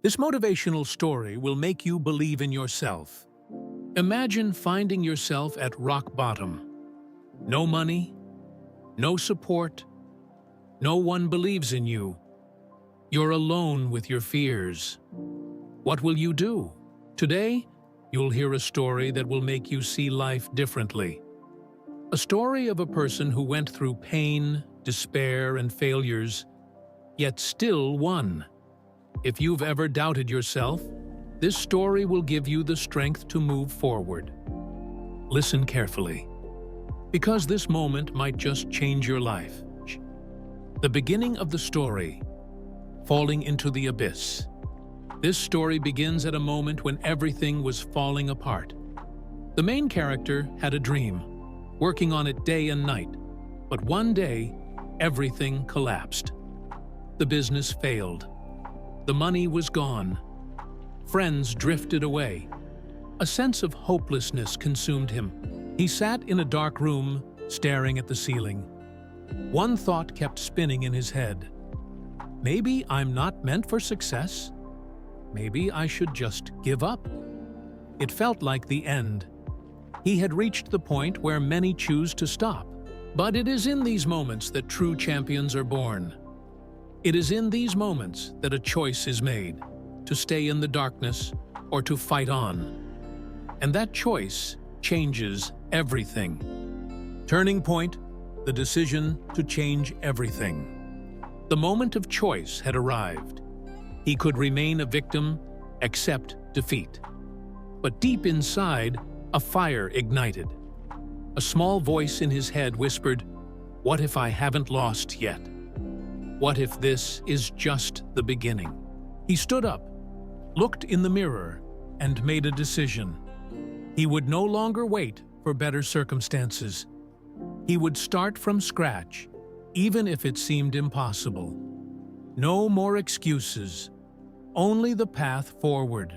This motivational story will make you believe in yourself. Imagine finding yourself at rock bottom. No money, no support, no one believes in you. You're alone with your fears. What will you do? Today, you'll hear a story that will make you see life differently. A story of a person who went through pain, despair, and failures, yet still won. If you've ever doubted yourself, this story will give you the strength to move forward. Listen carefully, because this moment might just change your life. The beginning of the story, falling into the abyss. This story begins at a moment when everything was falling apart. The main character had a dream, working on it day and night, but one day, everything collapsed. The business failed. The money was gone. Friends drifted away. A sense of hopelessness consumed him. He sat in a dark room, staring at the ceiling. One thought kept spinning in his head. Maybe I'm not meant for success. Maybe I should just give up. It felt like the end. He had reached the point where many choose to stop. But it is in these moments that true champions are born. It is in these moments that a choice is made, to stay in the darkness or to fight on. And that choice changes everything. Turning point, the decision to change everything. The moment of choice had arrived. He could remain a victim, accept defeat. But deep inside, a fire ignited. A small voice in his head whispered, "What if I haven't lost yet? What if this is just the beginning?" He stood up, looked in the mirror, and made a decision. He would no longer wait for better circumstances. He would start from scratch, even if it seemed impossible. No more excuses, only the path forward.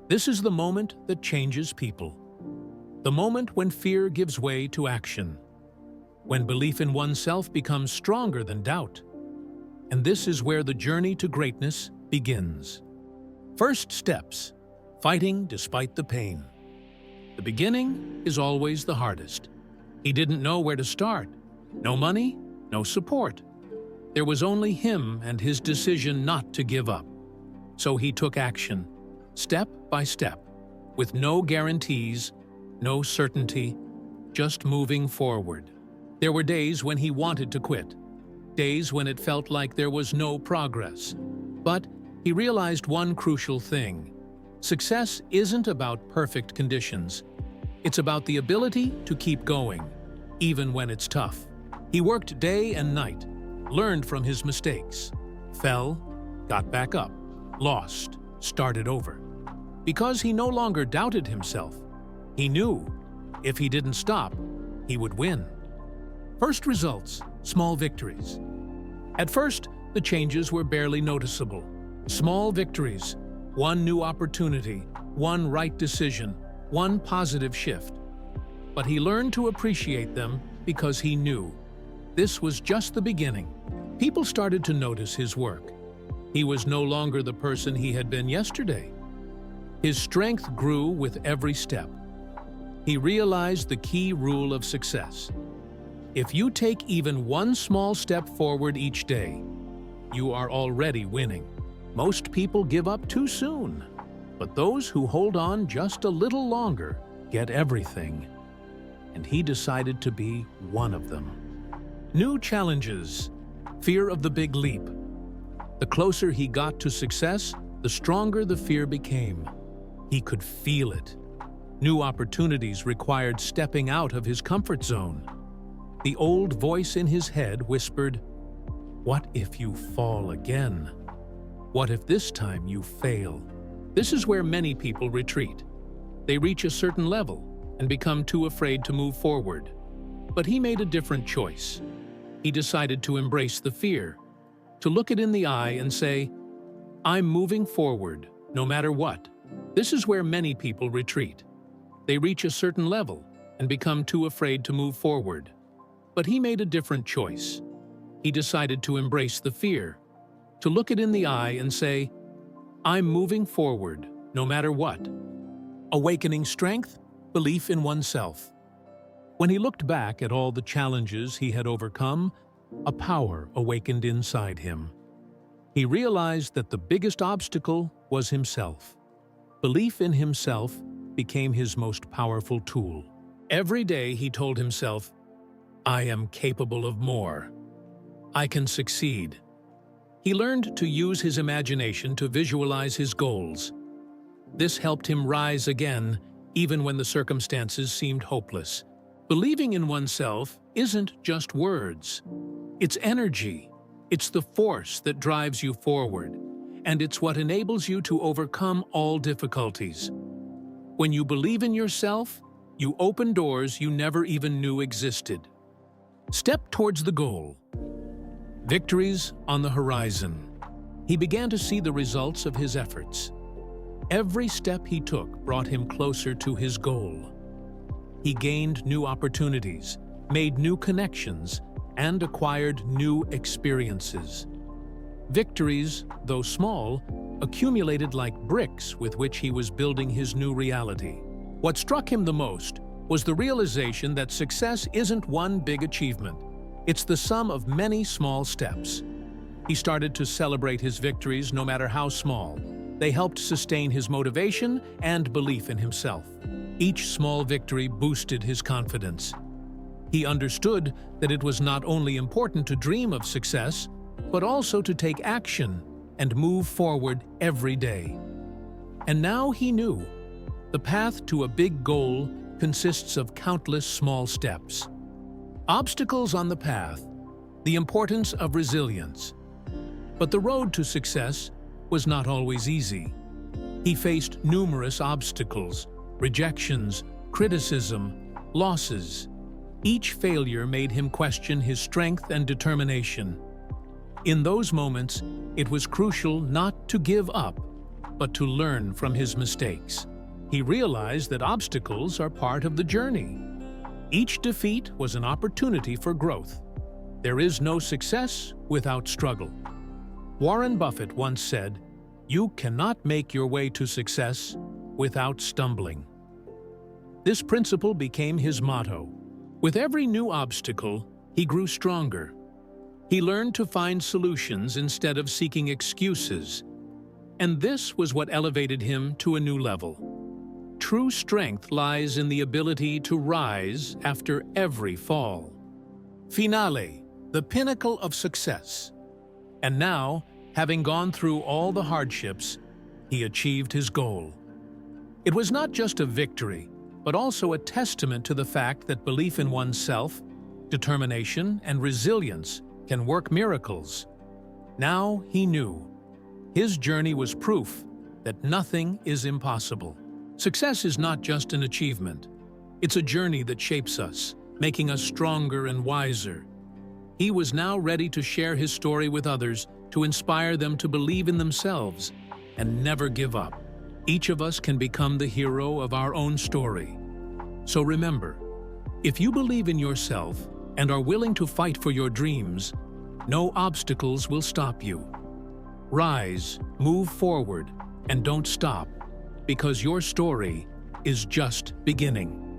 This is the moment that changes people. The moment when fear gives way to action. When belief in oneself becomes stronger than doubt. And this is where the journey to greatness begins. First steps, fighting despite the pain. The beginning is always the hardest. He didn't know where to start. No money, no support. There was only him and his decision not to give up. So he took action, step by step, with no guarantees, no certainty, just moving forward. There were days when he wanted to quit. Days when it felt like there was no progress. But he realized one crucial thing. Success isn't about perfect conditions. It's about the ability to keep going, even when it's tough. He worked day and night, learned from his mistakes, fell, got back up, lost, started over. Because he no longer doubted himself, he knew if he didn't stop, he would win. First results, small victories. At first, the changes were barely noticeable. Small victories, one new opportunity, one right decision, one positive shift. But he learned to appreciate them because he knew this was just the beginning. People started to notice his work. He was no longer the person he had been yesterday. His strength grew with every step. He realized the key rule of success. If you take even one small step forward each day, you are already winning. Most people give up too soon, but those who hold on just a little longer get everything. And he decided to be one of them. New challenges, fear of the big leap. The closer he got to success, the stronger the fear became. He could feel it. New opportunities required stepping out of his comfort zone. The old voice in his head whispered, "What if you fall again? What if this time you fail?" This is where many people retreat. They reach a certain level and become too afraid to move forward. But he made a different choice. He decided to embrace the fear, to look it in the eye and say, "I'm moving forward, no matter what." This is where many people retreat. They reach a certain level and become too afraid to move forward. But he made a different choice. He decided to embrace the fear, to look it in the eye and say, I'm moving forward, no matter what. Awakening strength, belief in oneself. When he looked back at all the challenges he had overcome, a power awakened inside him. He realized that the biggest obstacle was himself. Belief in himself became his most powerful tool. Every day he told himself, "I am capable of more. I can succeed." He learned to use his imagination to visualize his goals. This helped him rise again, even when the circumstances seemed hopeless. Believing in oneself isn't just words. It's energy. It's the force that drives you forward, and it's what enables you to overcome all difficulties. When you believe in yourself, you open doors you never even knew existed. Step towards the goal. Victories on the horizon. He began to see the results of his efforts. Every step he took brought him closer to his goal. He gained new opportunities, made new connections, and acquired new experiences. Victories, though small, accumulated like bricks with which he was building his new reality. What struck him the most was the realization that success isn't one big achievement. It's the sum of many small steps. He started to celebrate his victories no matter how small. They helped sustain his motivation and belief in himself. Each small victory boosted his confidence. He understood that it was not only important to dream of success, but also to take action and move forward every day. And now he knew the path to a big goal consists of countless small steps. Obstacles on the path, the importance of resilience. But the road to success was not always easy. He faced numerous obstacles, rejections, criticism, losses. Each failure made him question his strength and determination. In those moments, it was crucial not to give up, but to learn from his mistakes. He realized that obstacles are part of the journey. Each defeat was an opportunity for growth. There is no success without struggle. Warren Buffett once said, "You cannot make your way to success without stumbling." This principle became his motto. With every new obstacle, he grew stronger. He learned to find solutions instead of seeking excuses. And this was what elevated him to a new level. True strength lies in the ability to rise after every fall. Finale, the pinnacle of success. And now, having gone through all the hardships, he achieved his goal. It was not just a victory, but also a testament to the fact that belief in oneself, determination, and resilience can work miracles. Now he knew. His journey was proof that nothing is impossible. Success is not just an achievement. It's a journey that shapes us, making us stronger and wiser. He was now ready to share his story with others, to inspire them to believe in themselves and never give up. Each of us can become the hero of our own story. So remember, if you believe in yourself and are willing to fight for your dreams, no obstacles will stop you. Rise, move forward, and don't stop, because your story is just beginning.